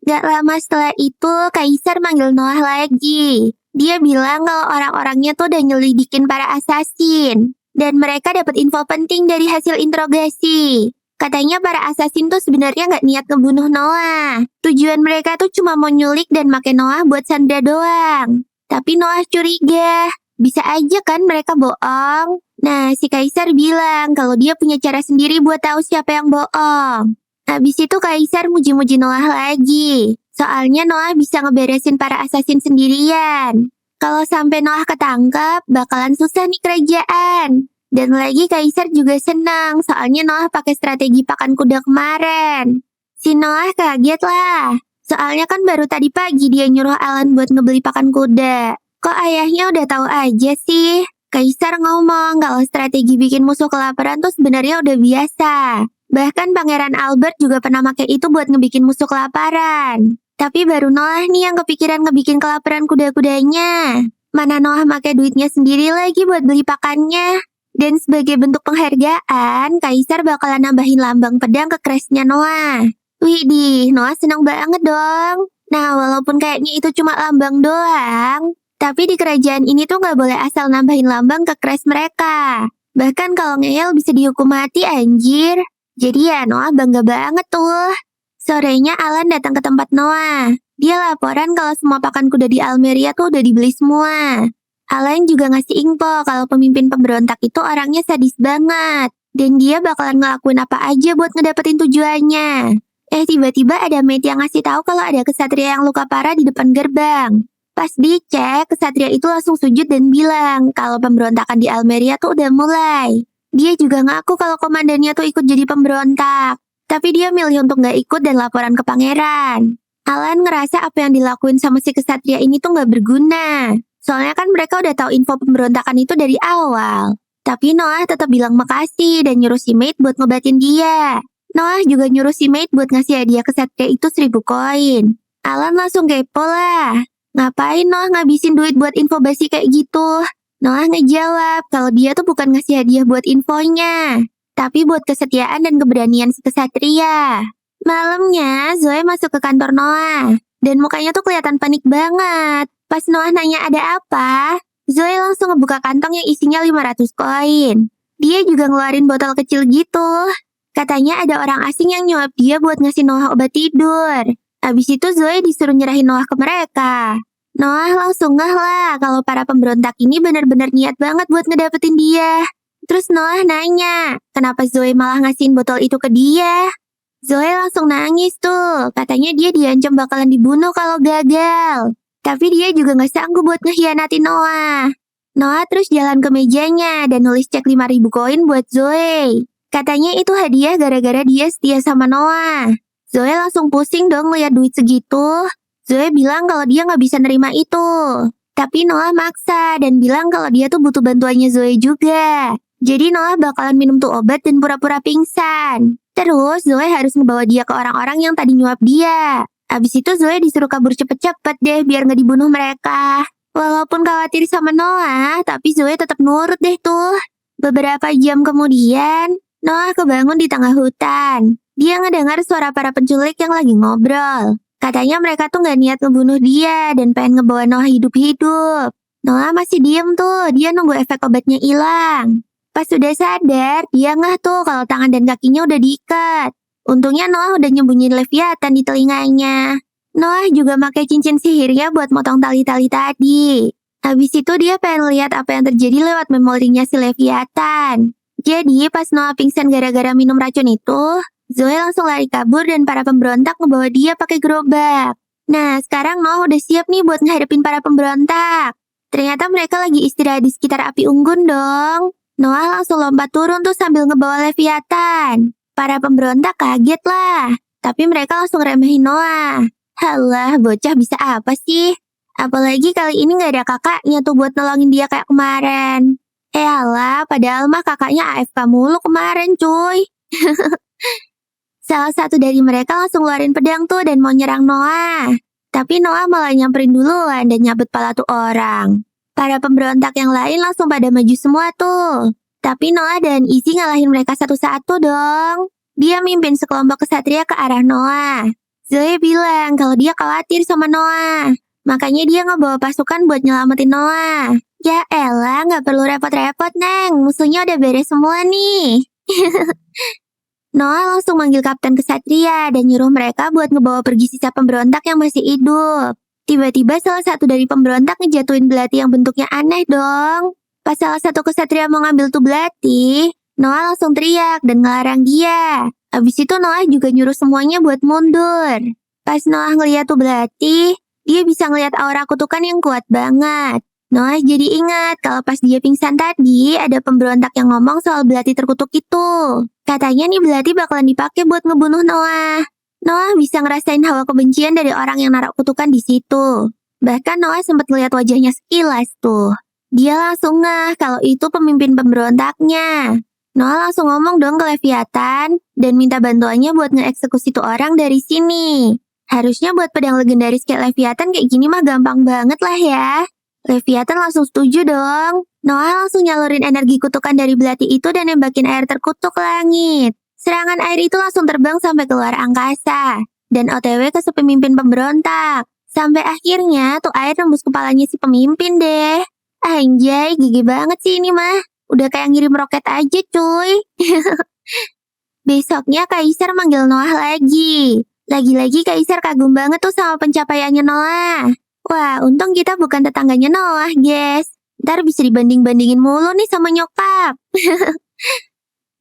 Gak lama setelah itu, Kaisar manggil Noah lagi. Dia bilang kalau orang-orangnya tuh udah nyelidikin para asasin. Dan mereka dapat info penting dari hasil interogasi. Katanya para asasin tuh sebenarnya nggak niat ngebunuh Noah. Tujuan mereka tuh cuma mau nyulik dan make Noah buat sandera doang. Tapi Noah curiga. Bisa aja kan mereka bohong. Nah, si Kaisar bilang kalau dia punya cara sendiri buat tahu siapa yang bohong. Habis itu Kaisar muji-muji Noah lagi. Soalnya Noah bisa ngeberesin para asasin sendirian. Kalau sampai Noah ketangkap, bakalan susah nih kerajaan. Dan lagi Kaisar juga senang, soalnya Noah pakai strategi pakan kuda kemarin. Si Noah kaget lah. Soalnya kan baru tadi pagi dia nyuruh Alan buat ngebeli pakan kuda. Kok ayahnya udah tahu aja sih? Kaisar ngomong kalau strategi bikin musuh kelaparan tuh sebenarnya udah biasa. Bahkan Pangeran Albert juga pernah pakai itu buat ngebikin musuh kelaparan. Tapi baru Noah nih yang kepikiran ngebikin kelaparan kuda-kudanya. Mana Noah pakai duitnya sendiri lagi buat beli pakannya. Dan sebagai bentuk penghargaan, Kaisar bakalan nambahin lambang pedang ke crestnya Noah. Widih, Noah seneng banget dong. Nah, walaupun kayaknya itu cuma lambang doang, tapi di kerajaan ini tuh nggak boleh asal nambahin lambang ke crest mereka. Bahkan kalau ngeyel bisa dihukum mati anjir. Jadi ya Noah bangga banget tuh. Sorenya Alan datang ke tempat Noah. Dia laporan kalau semua pakan kuda di Almeria tuh udah dibeli semua. Alan juga ngasih info kalau pemimpin pemberontak itu orangnya sadis banget. Dan dia bakalan ngelakuin apa aja buat ngedapetin tujuannya. Tiba-tiba ada mate yang ngasih tahu kalau ada kesatria yang luka parah di depan gerbang. Pas dicek, kesatria itu langsung sujud dan bilang kalau pemberontakan di Almeria tuh udah mulai. Dia juga ngaku kalau komandannya tuh ikut jadi pemberontak. Tapi dia milih untuk nggak ikut dan laporan ke pangeran. Alan ngerasa apa yang dilakuin sama si kesatria ini tuh nggak berguna. Soalnya kan mereka udah tahu info pemberontakan itu dari awal. Tapi Noah tetap bilang makasih dan nyuruh si mate buat ngobatin dia. Noah juga nyuruh si mate buat ngasih hadiah kesatria itu 1000 koin. Alan langsung kepo lah. Ngapain Noah ngabisin duit buat info basi kayak gitu? Noah ngejawab kalau dia tuh bukan ngasih hadiah buat infonya, tapi buat kesetiaan dan keberanian si kesatria. Malamnya, Zoe masuk ke kantor Noah. Dan mukanya tuh kelihatan panik banget. Pas Noah nanya ada apa, Zoe langsung ngebuka kantong yang isinya 500 koin. Dia juga ngeluarin botol kecil gitu. Katanya ada orang asing yang nyuap dia buat ngasih Noah obat tidur. Habis itu Zoe disuruh nyerahin Noah ke mereka. Noah langsung ngeh lah kalau para pemberontak ini benar-benar niat banget buat ngedapetin dia. Terus Noah nanya, kenapa Zoe malah ngasihin botol itu ke dia? Zoe langsung nangis tuh, katanya dia diancam bakalan dibunuh kalau gagal. Tapi dia juga gak sanggup buat ngehianatin Noah. Noah terus jalan ke mejanya dan nulis cek 5.000 koin buat Zoe. Katanya itu hadiah gara-gara dia setia sama Noah. Zoe langsung pusing dong lihat duit segitu. Zoe bilang kalau dia gak bisa nerima itu. Tapi Noah maksa dan bilang kalau dia tuh butuh bantuannya Zoe juga. Jadi Noah bakalan minum tuh obat dan pura-pura pingsan. Terus Zoe harus ngebawa dia ke orang-orang yang tadi nyuap dia. Abis itu Zoe disuruh kabur cepet-cepet deh biar gak dibunuh mereka. Walaupun khawatir sama Noah, tapi Zoe tetap nurut deh tuh. Beberapa jam kemudian, Noah kebangun di tengah hutan. Dia ngedengar suara para penculik yang lagi ngobrol. Katanya mereka tuh gak niat ngebunuh dia dan pengen ngebawa Noah hidup-hidup. Noah masih diem tuh, dia nunggu efek obatnya hilang. Pas udah sadar, dia ngeh tuh kalau tangan dan kakinya udah diikat. Untungnya Noah udah nyembunyiin Leviathan di telinganya. Noah juga pakai cincin sihirnya buat motong tali-tali tadi. Habis itu dia pengen lihat apa yang terjadi lewat memorinya si Leviathan. Jadi pas Noah pingsan gara-gara minum racun itu, Zoe langsung lari kabur dan para pemberontak ngebawa dia pakai gerobak. Nah, sekarang Noah udah siap nih buat ngadepin para pemberontak. Ternyata mereka lagi istirahat di sekitar api unggun dong. Noah langsung lompat turun tuh sambil ngebawa Leviathan. Para pemberontak kaget lah, tapi mereka langsung remehin Noah. Halah, bocah bisa apa sih? Apalagi kali ini gak ada kakaknya tuh buat nolongin dia kayak kemarin. Alah, padahal mah kakaknya AFK mulu kemarin cuy. Salah satu dari mereka langsung ngeluarin pedang tuh dan mau nyerang Noah. Tapi Noah malah nyamperin duluan dan nyabut pala tuh orang. Para pemberontak yang lain langsung pada maju semua tuh. Tapi Noah dan Izzy ngalahin mereka satu-satu dong. Dia mimpin sekelompok kesatria ke arah Noah. Zoe bilang kalau dia khawatir sama Noah. Makanya dia ngebawa pasukan buat nyelamatin Noah. Ya elah, nggak perlu repot-repot, Neng. Musuhnya udah beres semua nih. Noah langsung manggil Kapten Kesatria dan nyuruh mereka buat ngebawa pergi sisa pemberontak yang masih hidup. Tiba-tiba salah satu dari pemberontak ngejatuhin belati yang bentuknya aneh dong. Pas salah satu kesatria mau ngambil tuh belati, Noah langsung teriak dan ngelarang dia. Abis itu Noah juga nyuruh semuanya buat mundur. Pas Noah ngeliat tuh belati, dia bisa ngeliat aura kutukan yang kuat banget. Noah jadi ingat kalau pas dia pingsan tadi, ada pemberontak yang ngomong soal belati terkutuk itu. Katanya nih belati bakalan dipakai buat ngebunuh Noah. Noah bisa ngerasain hawa kebencian dari orang yang naruh kutukan di situ. Bahkan Noah sempat ngeliat wajahnya sekilas tuh. Dia langsung ngeh kalau itu pemimpin pemberontaknya. Noah langsung ngomong dong ke Leviathan dan minta bantuannya buat ngeeksekusi tuh orang dari sini. Harusnya buat pedang legendaris kayak Leviathan kayak gini mah gampang banget lah ya. Leviathan langsung setuju dong. Noah langsung nyalurin energi kutukan dari belati itu dan nembakin air terkutuk ke langit. Serangan air itu langsung terbang sampai keluar angkasa dan OTW ke si pemimpin pemberontak. Sampai akhirnya tuh air nembus kepalanya si pemimpin deh. Anjay, gigi banget sih ini mah. Udah kayak ngirim roket aja cuy. Besoknya Kaisar manggil Noah lagi. Lagi-lagi Kaisar kagum banget tuh sama pencapaiannya Noah. Wah, untung kita bukan tetangganya Noah, guys. Ntar bisa dibanding-bandingin mulu nih sama nyokap.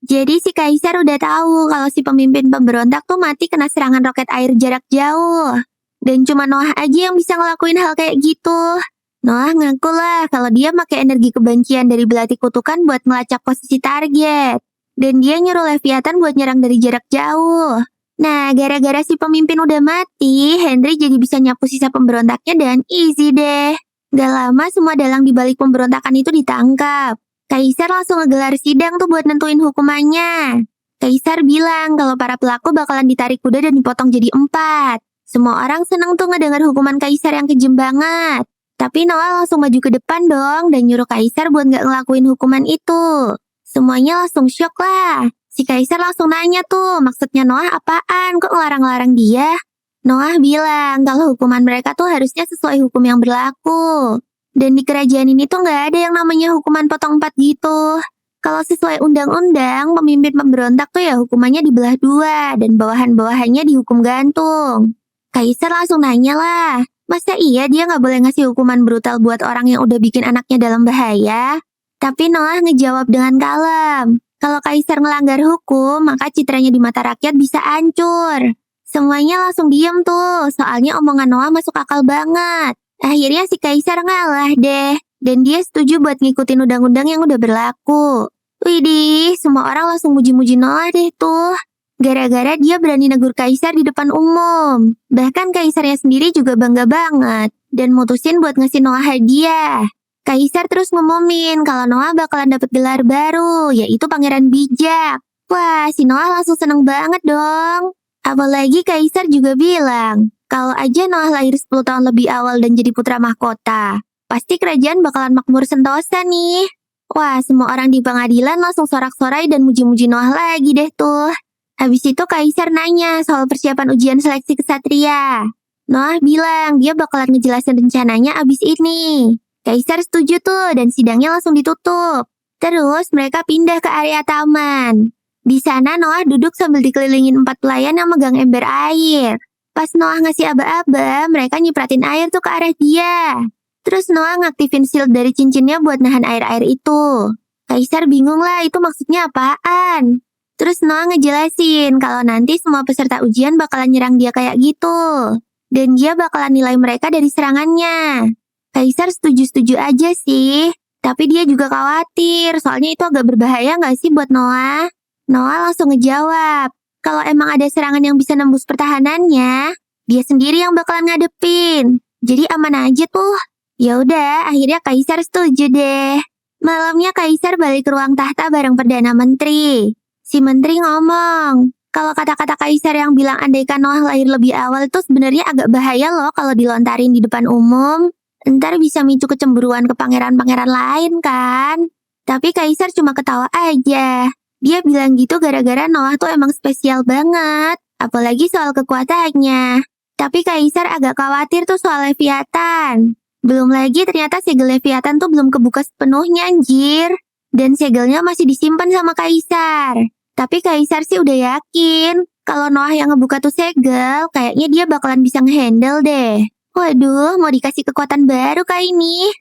Jadi si Kaisar udah tahu kalau si pemimpin pemberontak tuh mati kena serangan roket air jarak jauh. Dan cuma Noah aja yang bisa ngelakuin hal kayak gitu. Noah ngaku lah kalau dia pakai energi kebencian dari belati kutukan buat melacak posisi target. Dan dia nyuruh Leviathan buat nyerang dari jarak jauh. Nah, gara-gara si pemimpin udah mati, Henry jadi bisa nyapu sisa pemberontaknya dan easy deh. Gak lama semua dalang di balik pemberontakan itu ditangkap. Kaisar langsung ngegelar sidang tuh buat nentuin hukumannya. Kaisar bilang kalau para pelaku bakalan ditarik kuda dan dipotong jadi 4. Semua orang seneng tuh ngedengar hukuman Kaisar yang kejem banget. Tapi Noah langsung maju ke depan dong dan nyuruh Kaisar buat gak ngelakuin hukuman itu. Semuanya langsung syok lah. Si Kaisar langsung nanya tuh, maksudnya Noah apaan? Kok ngelarang-larang dia? Noah bilang kalau hukuman mereka tuh harusnya sesuai hukum yang berlaku. Dan di kerajaan ini tuh nggak ada yang namanya hukuman potong 4 gitu. Kalau sesuai undang-undang, pemimpin pemberontak tuh ya hukumannya dibelah 2 dan bawahan-bawahannya dihukum gantung. Kaisar langsung nanya lah, masa iya dia nggak boleh ngasih hukuman brutal buat orang yang udah bikin anaknya dalam bahaya? Tapi Noah ngejawab dengan kalem. Kalau Kaisar ngelanggar hukum, maka citranya di mata rakyat bisa hancur. Semuanya langsung diam tuh, soalnya omongan Noah masuk akal banget. Akhirnya si Kaisar ngalah deh, dan dia setuju buat ngikutin undang-undang yang udah berlaku. Widih, semua orang langsung muji-muji Noah deh tuh. Gara-gara dia berani negur Kaisar di depan umum. Bahkan Kaisarnya sendiri juga bangga banget, dan mutusin buat ngasih Noah hadiah. Kaisar terus ngumumin kalau Noah bakalan dapet gelar baru, yaitu Pangeran Bijak. Wah, si Noah langsung seneng banget dong. Apalagi Kaisar juga bilang, kalau aja Noah lahir 10 tahun lebih awal dan jadi putra mahkota, pasti kerajaan bakalan makmur sentosa nih. Wah, semua orang di pengadilan langsung sorak-sorai dan muji-muji Noah lagi deh tuh. Habis itu Kaisar nanya soal persiapan ujian seleksi kesatria. Noah bilang dia bakalan ngejelasin rencananya abis ini. Kaisar setuju tuh dan sidangnya langsung ditutup. Terus mereka pindah ke area taman. Di sana Noah duduk sambil dikelilingin 4 pelayan yang megang ember air. Pas Noah ngasih aba-aba, mereka nyipratin air tuh ke arah dia. Terus Noah ngaktifin shield dari cincinnya buat nahan air-air itu. Kaisar bingung lah itu maksudnya apaan. Terus Noah ngejelasin kalau nanti semua peserta ujian bakalan nyerang dia kayak gitu. Dan dia bakalan nilai mereka dari serangannya. Kaisar setuju-setuju aja sih, tapi dia juga khawatir, soalnya itu agak berbahaya nggak sih buat Noah? Noah langsung ngejawab, kalau emang ada serangan yang bisa nembus pertahanannya, dia sendiri yang bakalan ngadepin. Jadi aman aja tuh. Ya udah, akhirnya Kaisar setuju deh. Malamnya Kaisar balik ke ruang tahta bareng Perdana Menteri. Si Menteri ngomong, kalau kata-kata Kaisar yang bilang andaikan Noah lahir lebih awal itu sebenarnya agak bahaya loh kalau dilontarin di depan umum. Ntar bisa micu kecemburuan ke pangeran-pangeran lain kan? Tapi Kaisar cuma ketawa aja. Dia bilang gitu gara-gara Noah tuh emang spesial banget. apalagi soal kekuatannya. Tapi Kaisar agak khawatir tuh soal Leviathan. Belum lagi ternyata segel Leviathan tuh belum kebuka sepenuhnya anjir. Dan segelnya masih disimpan sama Kaisar. Tapi Kaisar sih udah yakin kalau Noah yang ngebuka tuh segel, kayaknya dia bakalan bisa ngehandle deh. Waduh, mau dikasih kekuatan baru kah ini?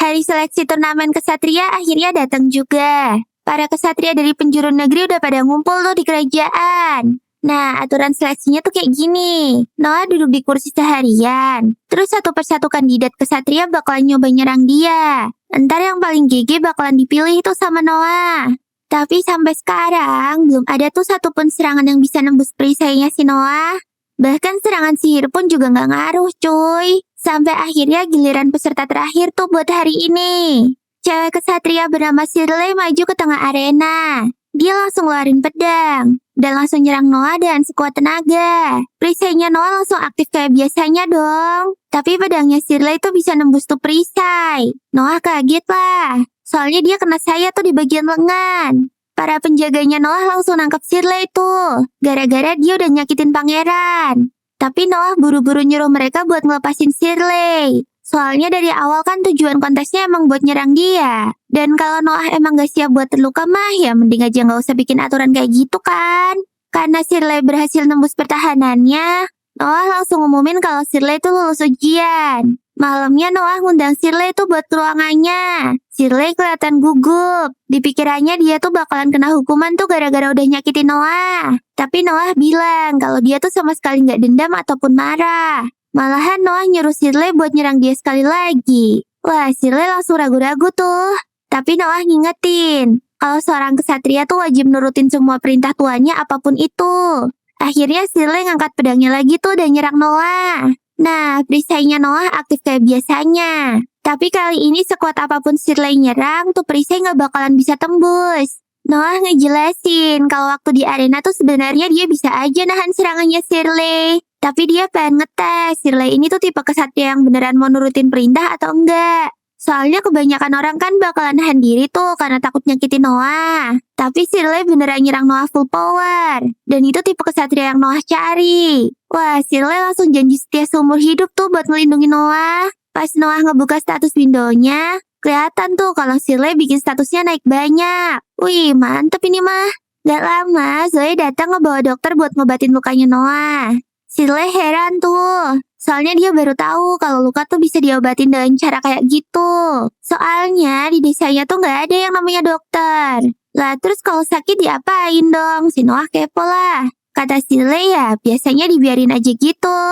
Hari seleksi turnamen kesatria akhirnya datang juga. Para kesatria dari penjuru negeri udah pada ngumpul tuh di kerajaan. Nah, aturan seleksinya tuh kayak gini. Noah duduk di kursi seharian. Terus satu persatu kandidat kesatria bakalan nyoba nyerang dia. Entar yang paling GG bakalan dipilih tuh sama Noah. Tapi sampai sekarang, belum ada tuh satupun serangan yang bisa nembus perisainya si Noah. Bahkan serangan sihir pun juga nggak ngaruh cuy. Sampai akhirnya giliran peserta terakhir tuh buat hari ini. Cewek kesatria bernama Shirley maju ke tengah arena. Dia langsung ngeluarin pedang. Dan langsung nyerang Noah dengan sekuat tenaga. Perisainya Noah langsung aktif kayak biasanya dong. Tapi pedangnya Shirley tuh bisa nembus tuh perisai. Noah kaget lah. Soalnya dia kena saya tuh di bagian lengan. Para penjaganya Noah langsung nangkap Shirley tuh. Gara-gara dia udah nyakitin pangeran. Tapi Noah buru-buru nyuruh mereka buat ngelepasin Shirley. Soalnya dari awal kan tujuan kontesnya emang buat nyerang dia. Dan kalau Noah emang gak siap buat terluka mah ya mending aja gak usah bikin aturan kayak gitu kan. Karena Shirley berhasil nembus pertahanannya, Noah langsung ngumumin kalau Shirley tuh lulus ujian. Malamnya Noah ngundang Shirley tuh buat ke ruangannya. Shirley kelihatan gugup. Di pikirannya dia tuh bakalan kena hukuman tuh gara-gara udah nyakitin Noah. Tapi Noah bilang kalau dia tuh sama sekali gak dendam ataupun marah. Malahan Noah nyuruh Shirley buat nyerang dia sekali lagi. Wah, Shirley langsung ragu-ragu tuh. Tapi Noah ngingetin, kalau seorang kesatria tuh wajib nurutin semua perintah tuannya apapun itu. Akhirnya Shirley ngangkat pedangnya lagi tuh dan nyerang Noah. Nah, perisainya Noah aktif kayak biasanya. Tapi kali ini sekuat apapun Shirley nyerang, tuh perisai nggak bakalan bisa tembus. Noah ngejelasin kalau waktu di arena tuh sebenarnya dia bisa aja nahan serangannya Shirley. Tapi dia pengen ngetes Shirley ini tuh tipe kesatria yang beneran mau nurutin perintah atau enggak. Soalnya kebanyakan orang kan bakalan nahan diri tuh karena takut nyakitin Noah. Tapi Shirley beneran nyerang Noah full power. Dan itu tipe kesatria yang Noah cari. Wah, Shirley langsung janji setia seumur hidup tuh buat ngelindungi Noah. Pas Noah ngebuka status windownya, kelihatan tuh kalau Shirley bikin statusnya naik banyak. Wih, mantep ini mah. Gak lama, Zoe datang ngebawa dokter buat ngobatin lukanya Noah. Shirley heran tuh, soalnya dia baru tahu kalau luka tuh bisa diobatin dengan cara kayak gitu. Soalnya di desanya tuh nggak ada yang namanya dokter. Lah terus kalau sakit diapain dong? Si Noah kepo lah. Kata Shirley ya biasanya dibiarin aja gitu.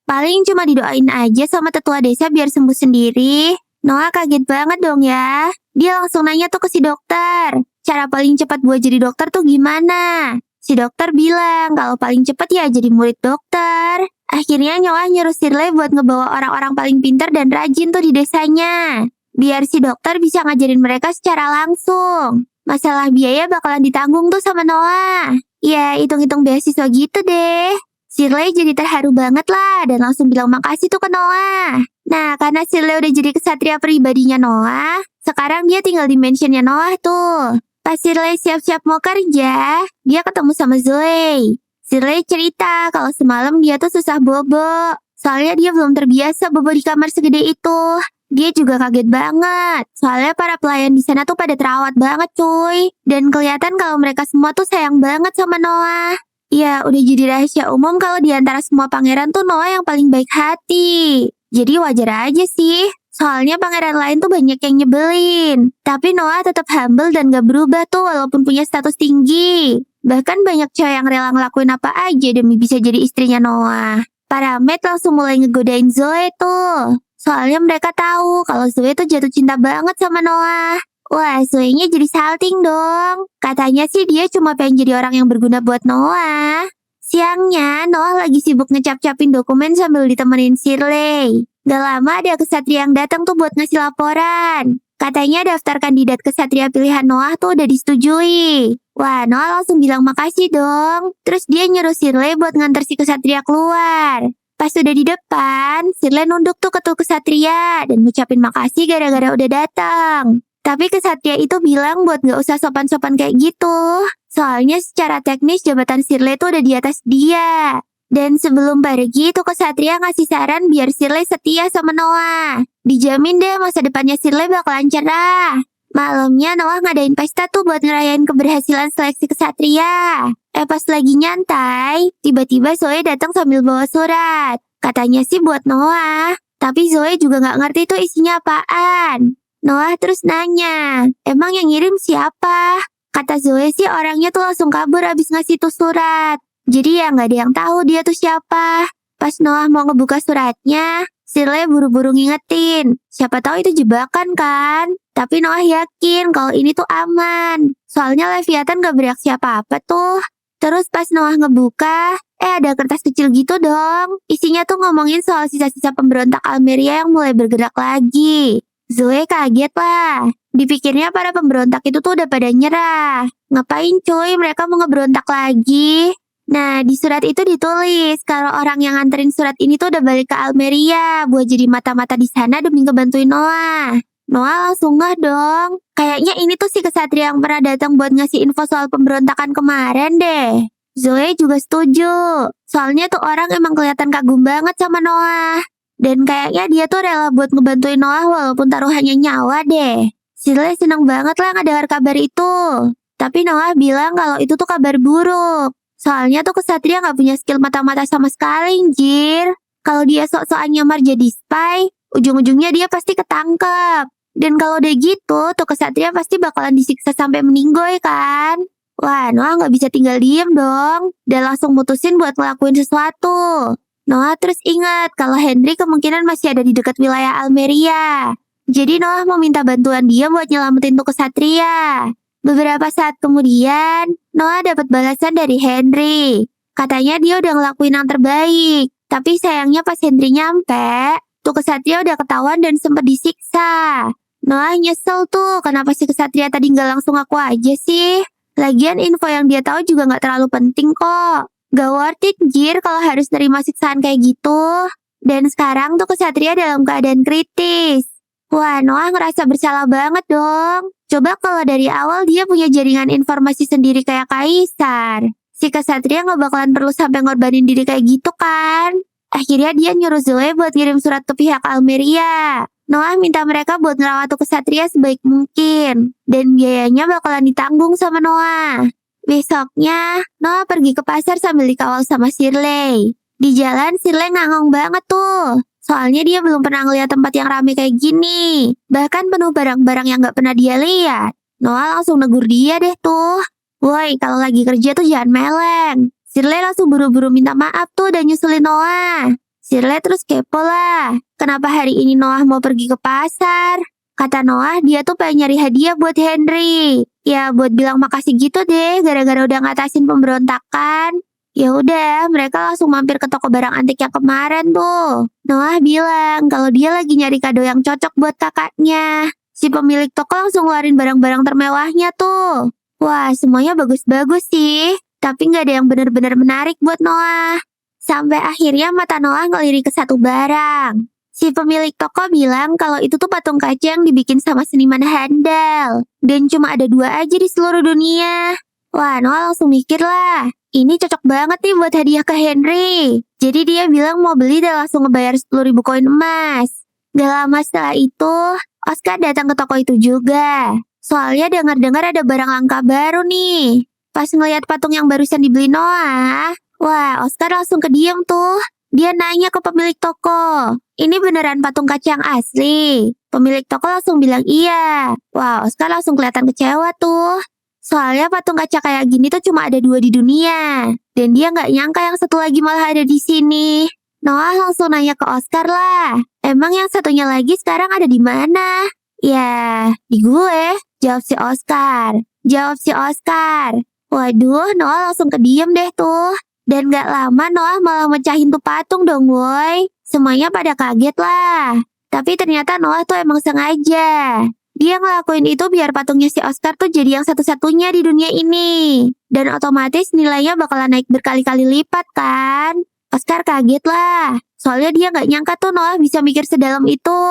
Paling cuma didoain aja sama tetua desa biar sembuh sendiri. Noah kaget banget dong ya. Dia langsung nanya tuh ke si dokter. Cara paling cepat buat jadi dokter tuh gimana? Si dokter bilang kalau paling cepat ya jadi murid dokter. Akhirnya Noah nyuruh Shirley buat ngebawa orang-orang paling pintar dan rajin tuh di desanya. Biar si dokter bisa ngajarin mereka secara langsung. Masalah biaya bakalan ditanggung tuh sama Noah. Ya hitung-hitung beasiswa gitu deh. Shirley jadi terharu banget lah dan langsung bilang makasih tuh ke Noah. Nah karena Shirley udah jadi kesatria pribadinya Noah, sekarang dia tinggal di mansionnya Noah tuh. Pas Shirley siap-siap mau kerja, dia ketemu sama Zoe. Shirley cerita kalau semalam dia tuh susah bobo. Soalnya dia belum terbiasa bobo di kamar segede itu. Dia juga kaget banget. Soalnya para pelayan di sana tuh pada terawat banget cuy. Dan kelihatan kalau mereka semua tuh sayang banget sama Noah. Ya udah jadi rahasia umum kalau di antara semua pangeran tuh Noah yang paling baik hati. Jadi wajar aja sih. Soalnya pangeran lain tuh banyak yang nyebelin. Tapi Noah tetap humble dan gak berubah tuh walaupun punya status tinggi. Bahkan banyak cewek yang rela ngelakuin apa aja demi bisa jadi istrinya Noah. Para maid langsung mulai ngegodain Zoe tuh. Soalnya mereka tahu kalau Zoe tuh jatuh cinta banget sama Noah. Wah, Zoe-nya jadi salting dong. Katanya sih dia cuma pengen jadi orang yang berguna buat Noah. Siangnya, Noah lagi sibuk ngecap-capin dokumen sambil ditemenin Shirley. Gak lama ada kesatria yang datang tuh buat ngasih laporan. Katanya daftar kandidat kesatria pilihan Noah tuh udah disetujui. Wah, Noah langsung bilang makasih dong. Terus dia nyuruh Shirley buat nganter si kesatria keluar. Pas udah di depan, Shirley nunduk tuh ke tuh kesatria dan ngucapin makasih gara-gara udah datang. Tapi kesatria itu bilang buat gak usah sopan-sopan kayak gitu. Soalnya secara teknis jabatan Shirley tuh udah di atas dia. Dan sebelum pergi tuh kesatria ngasih saran biar Shirley setia sama Noah. Dijamin deh masa depannya Shirley bakalan cerah. Malamnya Noah ngadain pesta tuh buat ngerayain keberhasilan seleksi kesatria. Pas lagi nyantai, tiba-tiba Zoe datang sambil bawa surat. Katanya sih buat Noah, tapi Zoe juga nggak ngerti tuh isinya apaan. Noah terus nanya, emang yang ngirim siapa? Kata Zoe sih orangnya tuh langsung kabur abis ngasih tuh surat. Jadi ya nggak ada yang tahu dia tuh siapa. Pas Noah mau ngebuka suratnya, Shirley buru-buru ngingetin. Siapa tahu itu jebakan kan? Tapi Noah yakin kalau ini tuh aman. Soalnya Leviathan gak bereaksi apa-apa tuh. Terus pas Noah ngebuka, ada kertas kecil gitu dong. Isinya tuh ngomongin soal sisa-sisa pemberontak Almeria yang mulai bergerak lagi. Zoe kaget lah. Dipikirnya para pemberontak itu tuh udah pada nyerah. Ngapain cuy mereka mau ngeberontak lagi? Nah, di surat itu ditulis kalau orang yang nganterin surat ini tuh udah balik ke Almeria buat jadi mata-mata di sana demi ngebantuin Noah. Noah langsung ngeh dong. Kayaknya ini tuh si kesatria yang pernah datang buat ngasih info soal pemberontakan kemarin deh. Zoe juga setuju. Soalnya tuh orang emang kelihatan kagum banget sama Noah. Dan kayaknya dia tuh rela buat ngebantuin Noah walaupun taruhannya nyawa deh. Shirley seneng banget lah ngedengar kabar itu. Tapi Noah bilang kalau itu tuh kabar buruk. Soalnya tuh kesatria gak punya skill mata-mata sama sekali, anjir. Kalau dia sok-sokan nyamar jadi spy, ujung-ujungnya dia pasti ketangkep. Dan kalau udah gitu, tuh kesatria pasti bakalan disiksa sampai meninggoy kan. Wah, Noah gak bisa tinggal diem dong. Dan langsung mutusin buat ngelakuin sesuatu. Noah terus ingat kalau Henry kemungkinan masih ada di dekat wilayah Almeria. Jadi Noah mau minta bantuan dia buat nyelamatin tuh kesatria. Beberapa saat kemudian, Noah dapat balasan dari Henry. Katanya dia udah ngelakuin yang terbaik. Tapi sayangnya pas Henry nyampe, tuh kesatria udah ketahuan dan sempat disiksa. Noah nyesel tuh, kenapa si kesatria tadi nggak langsung aku aja sih? Lagian info yang dia tahu juga nggak terlalu penting kok. Gak worth it, jir, kalau harus nerima siksaan kayak gitu. Dan sekarang tuh kesatria dalam keadaan kritis. Wah, Noah ngerasa bersalah banget dong. Coba kalau dari awal dia punya jaringan informasi sendiri kayak Kaisar. Si kesatria gak bakalan perlu sampai ngorbanin diri kayak gitu kan. Akhirnya dia nyuruh Zoe buat ngirim surat ke pihak Almeria. Noah minta mereka buat ngerawat tuh kesatria sebaik mungkin. Dan biayanya bakalan ditanggung sama Noah. Besoknya, Noah pergi ke pasar sambil dikawal sama Shirley. Di jalan, Shirley ngangong banget tuh. Soalnya dia belum pernah ngeliat tempat yang rame kayak gini. Bahkan penuh barang-barang yang gak pernah dia lihat. Noah langsung negur dia deh tuh. Woi, kalau lagi kerja tuh jangan meleng. Shirley langsung buru-buru minta maaf tuh dan nyusulin Noah. Shirley terus kepo lah. Kenapa hari ini Noah mau pergi ke pasar? Kata Noah, dia tuh pengen nyari hadiah buat Henry. Ya, buat bilang makasih gitu deh, gara-gara udah ngatasin pemberontakan. Ya udah, mereka langsung mampir ke toko barang antik yang kemarin tuh. Noah bilang kalau dia lagi nyari kado yang cocok buat kakaknya. Si pemilik toko langsung ngeluarin barang-barang termewahnya tuh. Wah, semuanya bagus-bagus sih. Tapi nggak ada yang benar-benar menarik buat Noah. Sampai akhirnya mata Noah ngelirik ke satu barang. Si pemilik toko bilang kalau itu tuh patung kaca yang dibikin sama seniman handal. Dan cuma ada 2 aja di seluruh dunia. Wah, Noah langsung mikir lah. Ini cocok banget nih buat hadiah ke Henry. Jadi dia bilang mau beli dan langsung ngebayar 10.000 koin emas. Gak lama setelah itu, Oscar datang ke toko itu juga. Soalnya dengar-dengar ada barang langka baru nih. Pas ngeliat patung yang barusan dibeli Noah, wah Oscar langsung kediam tuh. Dia nanya ke pemilik toko, ini beneran patung kaca yang asli? Pemilik toko langsung bilang iya. Wah, Oscar langsung kelihatan kecewa tuh. Soalnya patung kaca kayak gini tuh cuma ada 2 di dunia. Dan dia nggak nyangka yang satu lagi malah ada di sini. Noah langsung nanya ke Oscar lah. Emang yang satunya lagi sekarang ada di mana? Ya, di gue. Jawab si Oscar. Waduh, Noah langsung kediam deh tuh. Dan gak lama Noah malah mecahin tuh patung dong woy. Semuanya pada kaget lah. Tapi ternyata Noah tuh emang sengaja. Dia ngelakuin itu biar patungnya si Oscar tuh jadi yang satu-satunya di dunia ini. Dan otomatis nilainya bakalan naik berkali-kali lipat kan. Oscar kaget lah. Soalnya dia gak nyangka tuh Noah bisa mikir sedalam itu.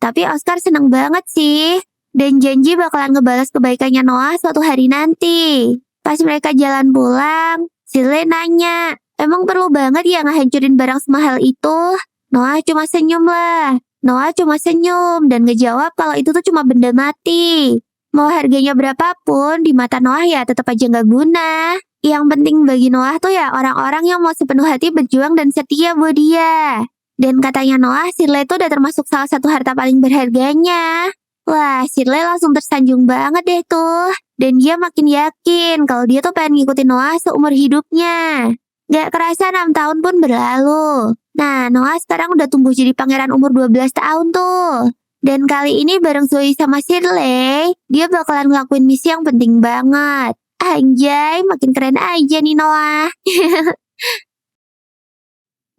Tapi Oscar seneng banget sih. Dan janji bakalan ngebalas kebaikannya Noah suatu hari nanti. Pas mereka jalan pulang, Shirley nanya, emang perlu banget ya ngehancurin barang semahal itu? Noah cuma senyum lah. Noah cuma senyum dan ngejawab kalau itu tuh cuma benda mati. Mau harganya berapapun, di mata Noah ya tetap aja nggak guna. Yang penting bagi Noah tuh ya orang-orang yang mau sepenuh hati berjuang dan setia buat dia. Dan katanya Noah, Shirley tuh udah termasuk salah satu harta paling berharganya. Wah, Shirley langsung tersanjung banget deh tuh. Dan dia makin yakin kalau dia tuh pengen ngikutin Noah seumur hidupnya. Gak kerasa 6 tahun pun berlalu. Nah, Noah sekarang udah tumbuh jadi pangeran umur 12 tahun tuh. Dan kali ini bareng Zoe sama Shirley, dia bakalan ngelakuin misi yang penting banget. Anjay, makin keren aja nih Noah.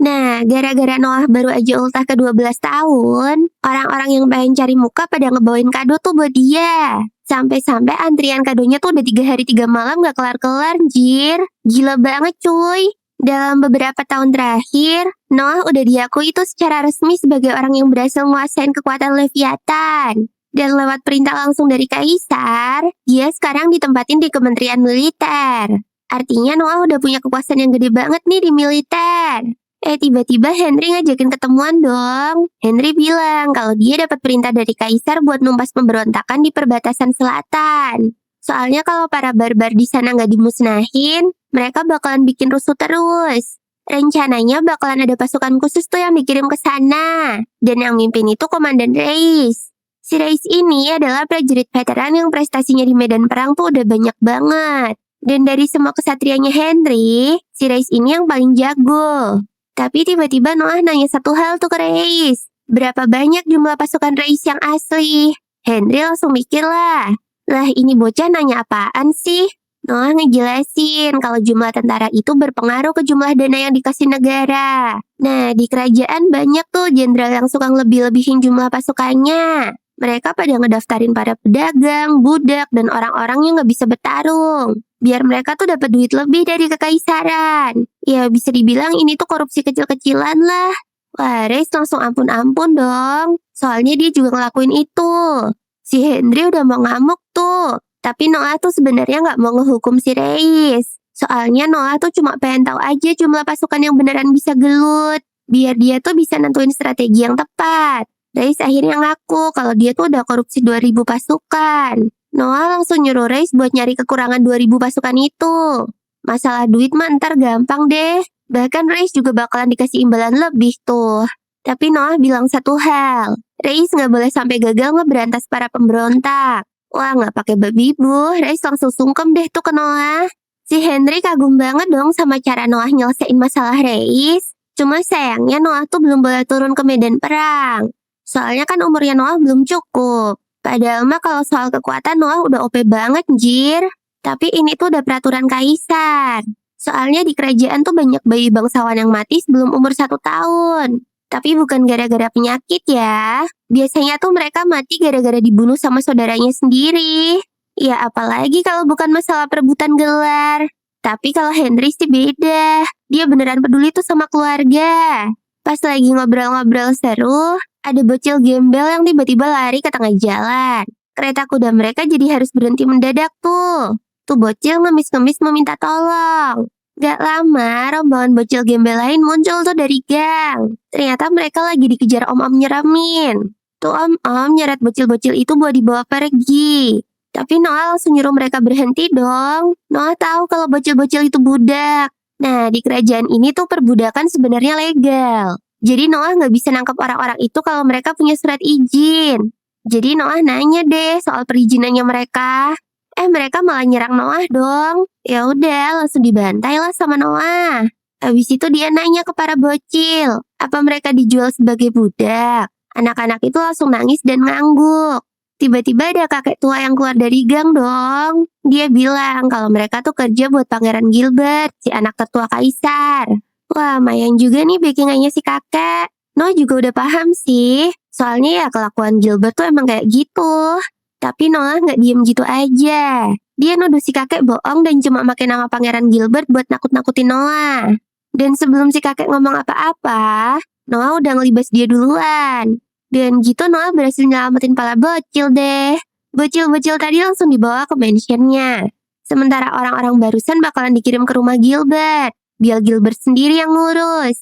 Nah, gara-gara Noah baru aja ultah ke 12 tahun, orang-orang yang pengen cari muka pada ngebawain kado tuh buat dia. Sampai-sampai antrian kadonya tuh udah 3 hari 3 malam gak kelar-kelar, jir. Gila banget cuy. Dalam beberapa tahun terakhir, Noah udah diakui itu secara resmi sebagai orang yang berhasil menguasain kekuatan Leviathan. Dan lewat perintah langsung dari Kaisar, dia sekarang ditempatin di Kementerian Militer. Artinya Noah udah punya kekuasaan yang gede banget nih di militer. Tiba-tiba Henry ngajakin ketemuan dong. Henry bilang kalau dia dapat perintah dari Kaisar buat numpas pemberontakan di perbatasan selatan. Soalnya kalau para barbar di sana nggak dimusnahin, mereka bakalan bikin rusuh terus. Rencananya bakalan ada pasukan khusus tuh yang dikirim ke sana. Dan yang mimpin itu Komandan Reis. Si Reis ini adalah prajurit veteran yang prestasinya di medan perang tuh udah banyak banget. Dan dari semua kesatrianya Henry, si Reis ini yang paling jago. Tapi tiba-tiba Noah nanya satu hal tuh ke Reis. Berapa banyak jumlah pasukan Reis yang asli? Henry langsung mikir lah. Lah ini bocah nanya apaan sih? Noah ngejelasin kalau jumlah tentara itu berpengaruh ke jumlah dana yang dikasih negara. Nah, di kerajaan banyak tuh jenderal yang suka lebih-lebihin jumlah pasukannya. Mereka pada ngedaftarin para pedagang, budak, dan orang-orang yang gak bisa bertarung. Biar mereka tuh dapat duit lebih dari kekaisaran. Ya bisa dibilang ini tuh korupsi kecil-kecilan lah. Wah, Reis langsung ampun-ampun dong. Soalnya dia juga ngelakuin itu. Si Henry udah mau ngamuk tuh. Tapi Noah tuh sebenarnya nggak mau ngehukum si Reis. Soalnya Noah tuh cuma pengen tahu aja jumlah pasukan yang beneran bisa gelut. Biar dia tuh bisa nentuin strategi yang tepat. Reis akhirnya ngaku kalau dia tuh udah korupsi 2.000 pasukan. Noah langsung nyuruh Reis buat nyari kekurangan 2.000 pasukan itu. Masalah duit mah ntar gampang deh. Bahkan Reis juga bakalan dikasih imbalan lebih tuh. Tapi Noah bilang satu hal. Reis nggak boleh sampai gagal ngeberantas para pemberontak. Wah, nggak pakai babi bu. Reis langsung sungkem deh tuh ke Noah. Si Henry kagum banget dong sama cara Noah nyelesain masalah Reis. Cuma sayangnya Noah tuh belum boleh turun ke medan perang. Soalnya kan umurnya Noah belum cukup. Padahal mah kalau soal kekuatan Noah udah OP banget, jir. Tapi ini tuh udah peraturan Kaisar. Soalnya di kerajaan tuh banyak bayi bangsawan yang mati sebelum umur 1 tahun. Tapi bukan gara-gara penyakit ya. Biasanya tuh mereka mati gara-gara dibunuh sama saudaranya sendiri. Ya apalagi kalau bukan masalah perebutan gelar. Tapi kalau Henry sih beda. Dia beneran peduli tuh sama keluarga. Pas lagi ngobrol-ngobrol seru, ada bocil gembel yang tiba-tiba lari ke tengah jalan. Kereta kuda mereka jadi harus berhenti mendadak tuh. Tuh bocil ngemis-ngemis meminta tolong. Gak lama, rombongan bocil gembel lain muncul tuh dari gang. Ternyata mereka lagi dikejar om-om nyeremin. Tuh om-om nyeret bocil-bocil itu buat dibawa pergi. Tapi Noah langsung nyuruh mereka berhenti dong. Noah tahu kalau bocil-bocil itu budak. Nah, di kerajaan ini tuh perbudakan sebenarnya legal. Jadi Noah nggak bisa nangkap orang-orang itu kalau mereka punya surat izin. Jadi Noah nanya deh soal perizinannya mereka. Mereka malah nyerang Noah dong. Ya udah, langsung dibantai lah sama Noah. Habis itu dia nanya ke para bocil, apa mereka dijual sebagai budak? Anak-anak itu langsung nangis dan ngangguk. Tiba-tiba ada kakek tua yang keluar dari gang dong. Dia bilang kalau mereka tuh kerja buat Pangeran Gilbert, si anak tertua Kaisar. Wah, lumayan juga nih backingannya si kakek. Noah juga udah paham sih. Soalnya ya kelakuan Gilbert tuh emang kayak gitu. Tapi Noah nggak diem gitu aja. Dia nuduh si kakek bohong dan cuma pakai nama Pangeran Gilbert buat nakut-nakutin Noah. Dan sebelum si kakek ngomong apa-apa, Noah udah ngelibas dia duluan. Dan gitu Noah berhasil nyelamatin pala bocil deh. Bocil-bocil tadi langsung dibawa ke mansionnya. Sementara orang-orang barusan bakalan dikirim ke rumah Gilbert, biar Gilbert sendiri yang ngurus.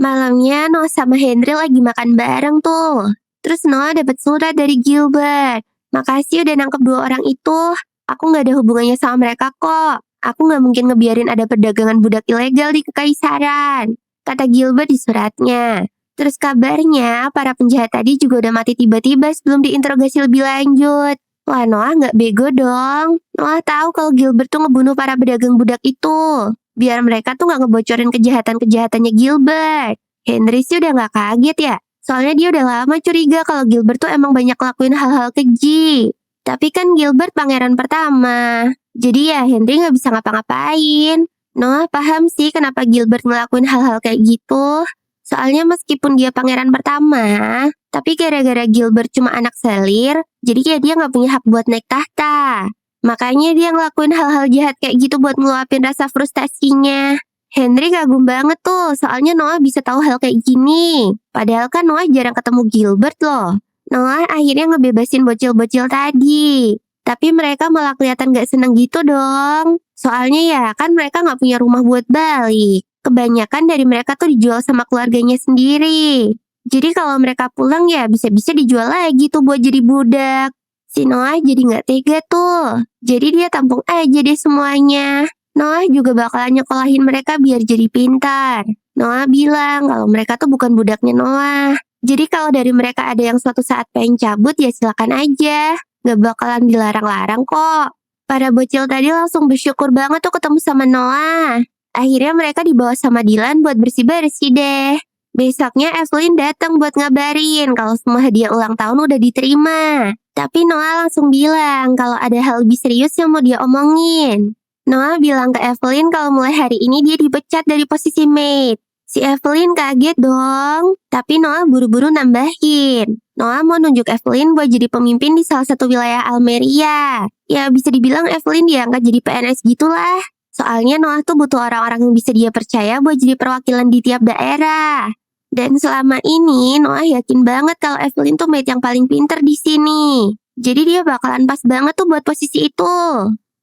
Malamnya Noah sama Henry lagi makan bareng tuh. Terus Noah dapat surat dari Gilbert. Makasih udah nangkep 2 orang itu. Aku nggak ada hubungannya sama mereka kok. Aku nggak mungkin ngebiarin ada perdagangan budak ilegal di Kekaisaran, kata Gilbert di suratnya. Terus kabarnya para penjahat tadi juga udah mati tiba-tiba sebelum diinterogasi lebih lanjut. Wah, Noah nggak bego dong. Noah tahu kalau Gilbert tuh ngebunuh para pedagang budak itu. Biar mereka tuh nggak ngebocorin kejahatan-kejahatannya Gilbert. Henry sih udah nggak kaget ya. Soalnya dia udah lama curiga kalau Gilbert tuh emang banyak lakuin hal-hal keji. Tapi kan Gilbert pangeran pertama. Jadi ya Henry nggak bisa ngapa-ngapain. Noah paham sih kenapa Gilbert ngelakuin hal-hal kayak gitu. Soalnya meskipun dia pangeran pertama, tapi gara-gara Gilbert cuma anak selir, jadi ya dia nggak punya hak buat naik tahta. Makanya dia ngelakuin hal-hal jahat kayak gitu buat ngeluapin rasa frustasinya. Henry kagum banget tuh, soalnya Noah bisa tahu hal kayak gini. Padahal kan Noah jarang ketemu Gilbert loh. Noah akhirnya ngebebasin bocil-bocil tadi. Tapi mereka malah kelihatan gak seneng gitu dong. Soalnya ya kan mereka gak punya rumah buat balik. Kebanyakan dari mereka tuh dijual sama keluarganya sendiri. Jadi kalau mereka pulang ya bisa-bisa dijual lagi tuh buat jadi budak. Si Noah jadi gak tega tuh. Jadi dia tampung aja deh semuanya. Noah juga bakalan nyekolahin mereka biar jadi pintar. Noah bilang kalau mereka tuh bukan budaknya Noah. Jadi kalau dari mereka ada yang suatu saat pengen cabut ya silakan aja. Gak bakalan dilarang-larang kok. Para bocil tadi langsung bersyukur banget tuh ketemu sama Noah. Akhirnya mereka dibawa sama Dylan buat bersih-bersih deh. Besoknya Evelyn datang buat ngabarin kalau semua hadiah ulang tahun udah diterima. Tapi Noah langsung bilang kalau ada hal lebih serius yang mau dia omongin. Noah bilang ke Evelyn kalau mulai hari ini dia dipecat dari posisi maid. Si Evelyn kaget dong, tapi Noah buru-buru nambahin. Noah mau nunjuk Evelyn buat jadi pemimpin di salah satu wilayah Almeria. Ya bisa dibilang Evelyn diangkat jadi PNS gitulah. Soalnya Noah tuh butuh orang-orang yang bisa dia percaya buat jadi perwakilan di tiap daerah. Dan selama ini Noah yakin banget kalau Evelyn tuh maid yang paling pinter di sini. Jadi dia bakalan pas banget tuh buat posisi itu.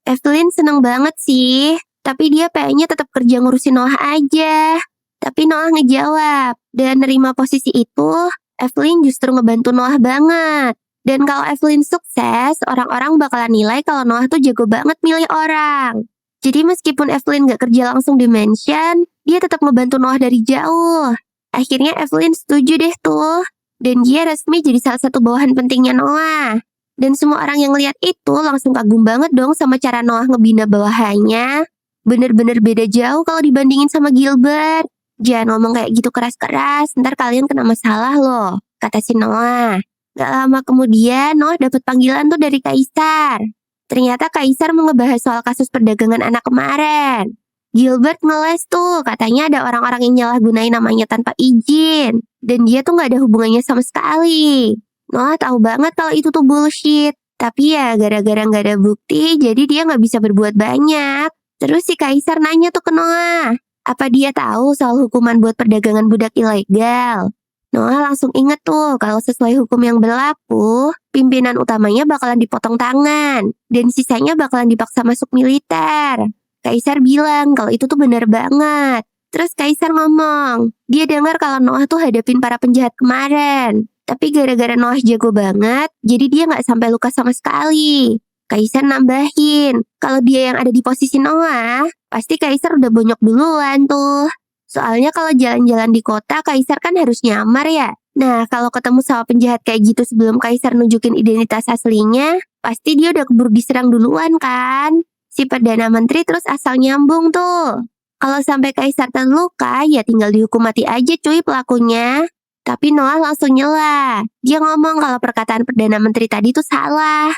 Evelyn seneng banget sih, tapi dia pengennya tetap kerja ngurusin Noah aja. Tapi Noah ngejawab, dan nerima posisi itu, Evelyn justru ngebantu Noah banget. Dan kalau Evelyn sukses, orang-orang bakalan nilai kalau Noah tuh jago banget milih orang. Jadi meskipun Evelyn gak kerja langsung di mansion, dia tetap ngebantu Noah dari jauh. Akhirnya Evelyn setuju deh tuh. Dan dia resmi jadi salah satu bawahan pentingnya Noah. Dan semua orang yang lihat itu langsung kagum banget dong sama cara Noah ngebina bawahannya. Bener-bener beda jauh kalau dibandingin sama Gilbert. Jangan ngomong kayak gitu keras-keras, ntar kalian kena masalah loh, kata si Noah. Gak lama kemudian Noah dapat panggilan tuh dari Kaisar. Ternyata Kaisar mau ngebahas soal kasus perdagangan anak kemarin. Gilbert ngeles tuh, katanya ada orang-orang yang nyalahgunain namanya tanpa izin. Dan dia tuh gak ada hubungannya sama sekali. Noah tahu banget kalau itu tuh bullshit. Tapi ya gara-gara gak ada bukti, jadi dia gak bisa berbuat banyak. Terus si Kaisar nanya tuh ke Noah, apa dia tahu soal hukuman buat perdagangan budak ilegal? Noah langsung inget tuh kalau sesuai hukum yang berlaku, pimpinan utamanya bakalan dipotong tangan, dan sisanya bakalan dipaksa masuk militer. Kaisar bilang kalau itu tuh benar banget. Terus Kaisar ngomong, dia dengar kalau Noah tuh hadapin para penjahat kemarin. Tapi gara-gara Noah jago banget, jadi dia gak sampai luka sama sekali. Kaisar nambahin, kalau dia yang ada di posisi Noah, pasti Kaisar udah bonyok duluan tuh. Soalnya kalau jalan-jalan di kota, Kaisar kan harus nyamar ya. Nah, kalau ketemu sama penjahat kayak gitu sebelum Kaisar nunjukin identitas aslinya, pasti dia udah keburu diserang duluan kan. Si Perdana Menteri terus asal nyambung tuh. Kalau sampai Kaisar terluka, ya tinggal dihukum mati aja cuy pelakunya. Tapi Noah langsung nyela. Dia ngomong kalau perkataan Perdana Menteri tadi tuh salah.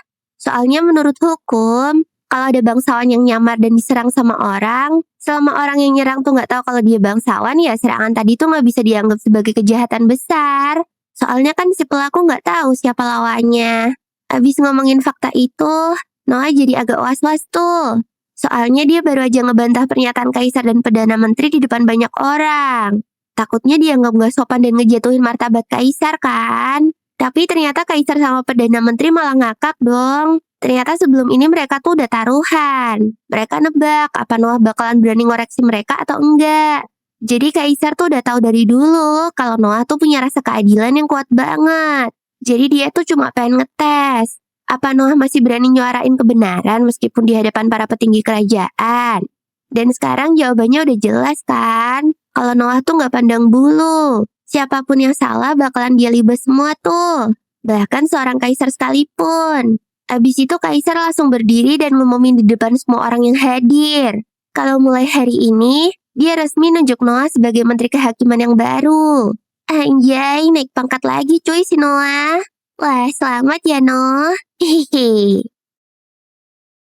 Soalnya menurut hukum, kalau ada bangsawan yang nyamar dan diserang sama orang, selama orang yang nyerang tuh nggak tahu kalau dia bangsawan, ya serangan tadi tuh nggak bisa dianggap sebagai kejahatan besar. Soalnya kan si pelaku nggak tahu siapa lawannya. Abis ngomongin fakta itu, Noah jadi agak was-was tuh. Soalnya dia baru aja ngebantah pernyataan Kaisar dan Perdana Menteri di depan banyak orang. Takutnya dianggap nggak sopan dan ngejatuhin martabat Kaisar kan. Tapi ternyata Kaisar sama Perdana Menteri malah ngakak dong. Ternyata sebelum ini mereka tuh udah taruhan. Mereka nebak apa Noah bakalan berani ngoreksi mereka atau enggak. Jadi Kaisar tuh udah tahu dari dulu kalau Noah tuh punya rasa keadilan yang kuat banget. Jadi dia tuh cuma pengen ngetes. Apa Noah masih berani nyuarain kebenaran meskipun di hadapan para petinggi kerajaan? Dan sekarang jawabannya udah jelas kan? Kalau Noah tuh nggak pandang bulu. Siapapun yang salah bakalan dia libas semua tuh. Bahkan seorang kaisar sekalipun. Abis itu Kaisar langsung berdiri dan ngumumin di depan semua orang yang hadir. Kalau mulai hari ini, dia resmi nunjuk Noah sebagai Menteri Kehakiman yang baru. Anjay, naik pangkat lagi cuy si Noah. Wah, selamat ya Noah. Hehehe.